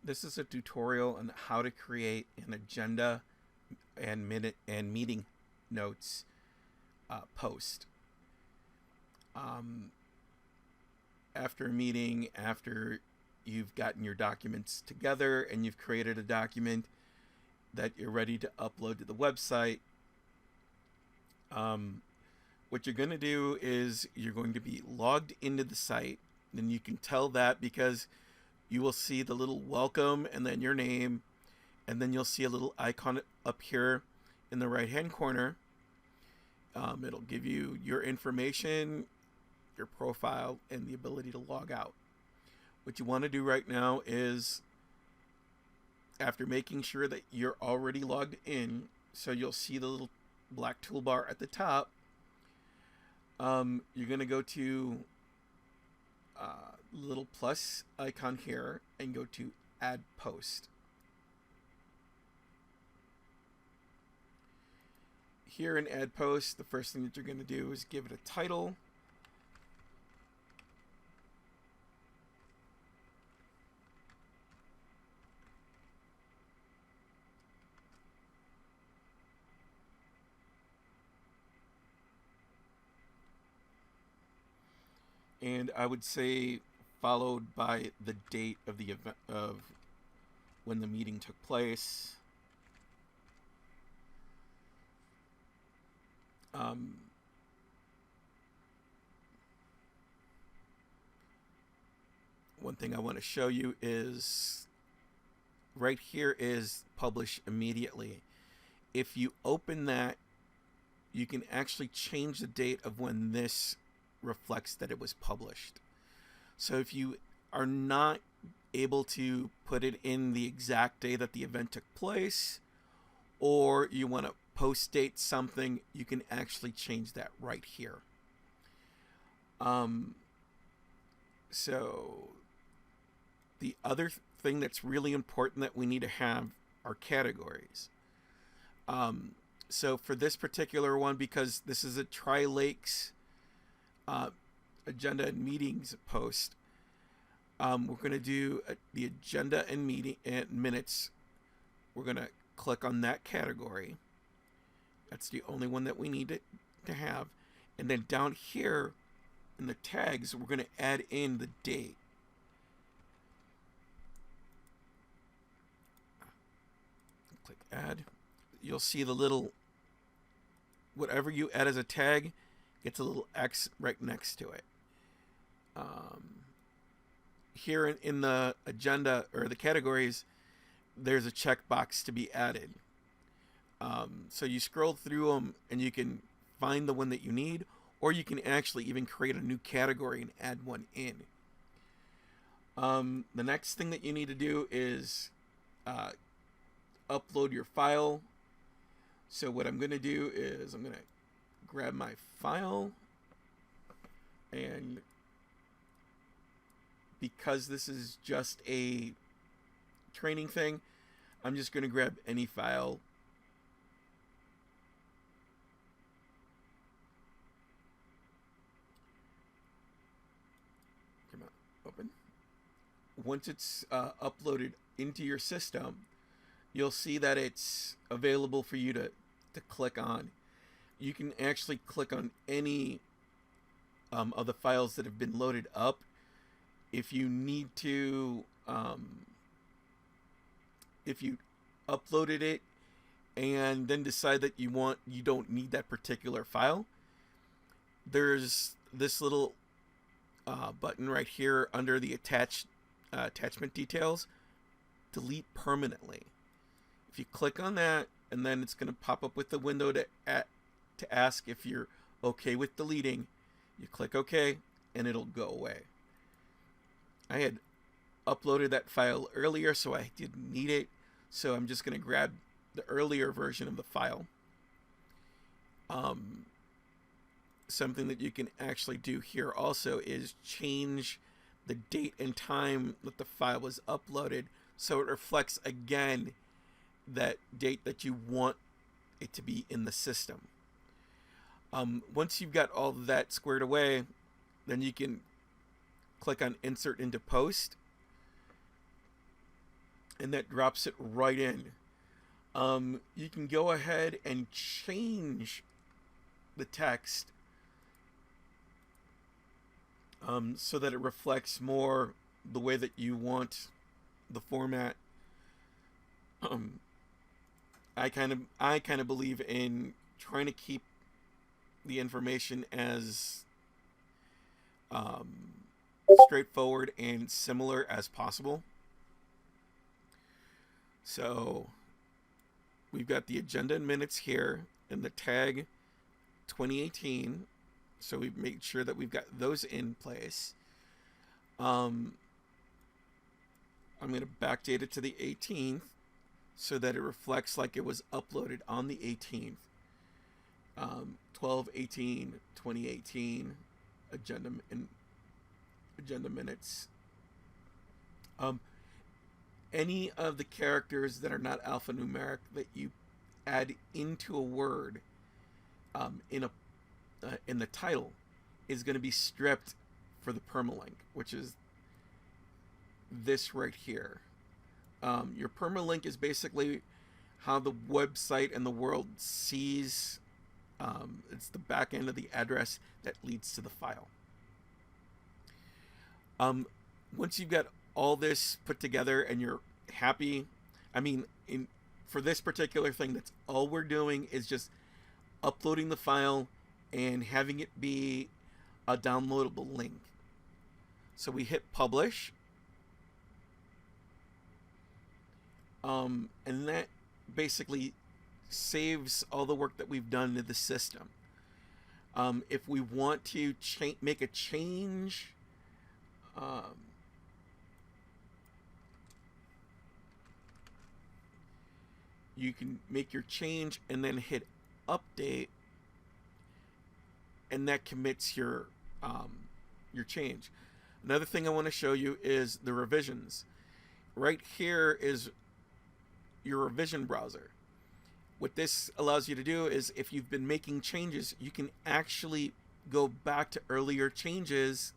This is a tutorial on how to create an agenda and minute and meeting notes post. Um, After a meeting, after you've gotten your documents together and you've created a document that you're ready to upload to the website, what you're going to do is you're going to be logged into the site. And you can tell that because you will see the little welcome and then your name, and then you'll see a little icon up here in the right hand corner. It'll give you your information, your profile, and the ability to log out. What you want to do right now is, after making sure that you're already logged in, so you'll see the little black toolbar at the top, you're going to go to little plus icon here and go to add post. Here in add post, the first thing that you're going to do is give it a title. And I would say followed by the date of the event of when the meeting took place. One thing I want to show you is right here is publish immediately. If you open that, you can actually change the date of when this reflects that it was published. So if you are not able to put it in the exact day that the event took place, or you want to post date something, you can actually change that right here. So the other thing that's really important that we need to have are categories. So for this particular one, because this is a Tri-Lakes agenda and meetings post, we're going to do the agenda and meeting and minutes. We're going to click on that category. That's the only one that we need to have. And then down here in the tags, we're going to add in the date. Click add. You'll see the little, whatever you add as a tag gets a little X right next to it. Here in the agenda or the categories, there's a checkbox to be added. So you scroll through them and you can find the one that you need, or you can actually even create a new category and add one in. The next thing that you need to do is upload your file. So what I'm going to do is I'm going to grab my file, and because this is just a training thing, I'm just going to grab any file. Come on, open. Once it's uploaded into your system, you'll see that it's available for you to click on. You can actually click on any of the files that have been loaded up. If you need to, if you uploaded it and then decide that you don't need that particular file, there's this little button right here under the attachment details, delete permanently. If you click on that, and then it's going to pop up with the window to ask if you're okay with deleting. You click OK, and it'll go away. I had uploaded that file earlier, so I didn't need it. So I'm just going to grab the earlier version of the file. Something that you can actually do here also is change the date and time that the file was uploaded, so it reflects again that date that you want it to be in the system. Once you've got all of that squared away, then you can click on Insert into Post. and that drops it right in. You can go ahead and change the text so that it reflects more the way that you want the format. I kind of believe in trying to keep the information as straightforward and similar as possible. So we've got the agenda and minutes here and the tag 2018. So we've made sure that we've got those in place. I'm going to backdate it to the 18th so that it reflects like it was uploaded on the 18th. 12/18/2018 agenda minutes. Any of the characters that are not alphanumeric that you add into a word in the title is going to be stripped for the permalink, which is this right here. Your permalink is basically how the website and the world sees. It's the back end of the address that leads to the file. Once you've got all this put together and you're happy, for this particular thing, that's all we're doing is just uploading the file and having it be a downloadable link. So we hit publish. And that basically saves all the work that we've done to the system. If we want to make a change, you can make your change and then hit update, and that commits your change. Another thing I want to show you is the revisions. Right here is your revision browser. What this allows you to do is, if you've been making changes, you can actually go back to earlier changes.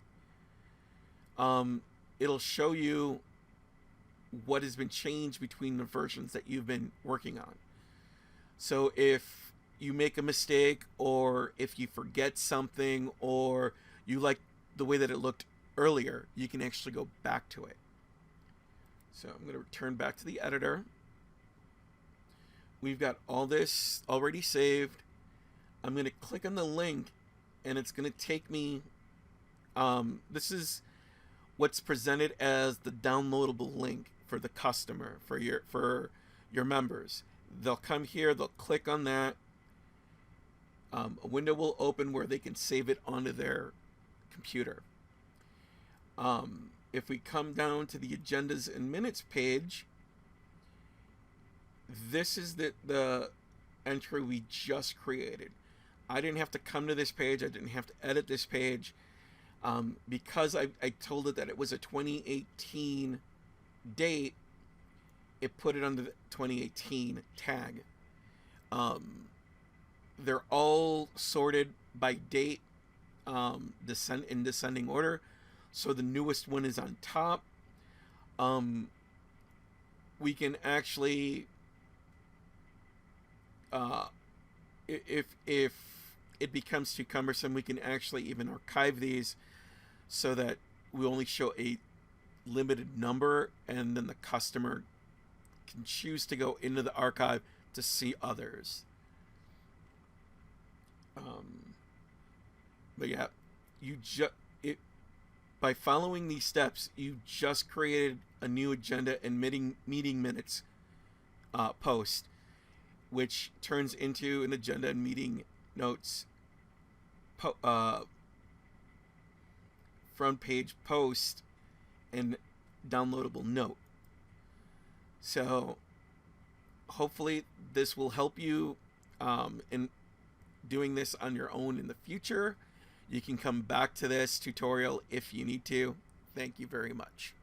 It'll show you what has been changed between the versions that you've been working on. So if you make a mistake, or if you forget something, or you like the way that it looked earlier, you can actually go back to it. So I'm going to return back to the editor. We've got all this already saved. I'm going to click on the link, and it's going to take me, this is what's presented as the downloadable link for the customer, for your members. They'll come here, they'll click on that. A window will open where they can save it onto their computer. If we come down to the agendas and minutes page, this is the entry we just created. I didn't have to come to this page. I didn't have to edit this page. Because I told it that it was a 2018 date, it put it under the 2018 tag. They're all sorted by date, in descending order. So the newest one is on top. We can actually, if it becomes too cumbersome, we can actually even archive these so that we only show a limited number, and then the customer can choose to go into the archive to see others. But yeah, by following these steps, you just created a new agenda and meeting minutes post, which turns into an agenda and meeting notes front page post and downloadable note. So hopefully this will help you in doing this on your own in the future. You can come back to this tutorial if you need to. Thank you very much.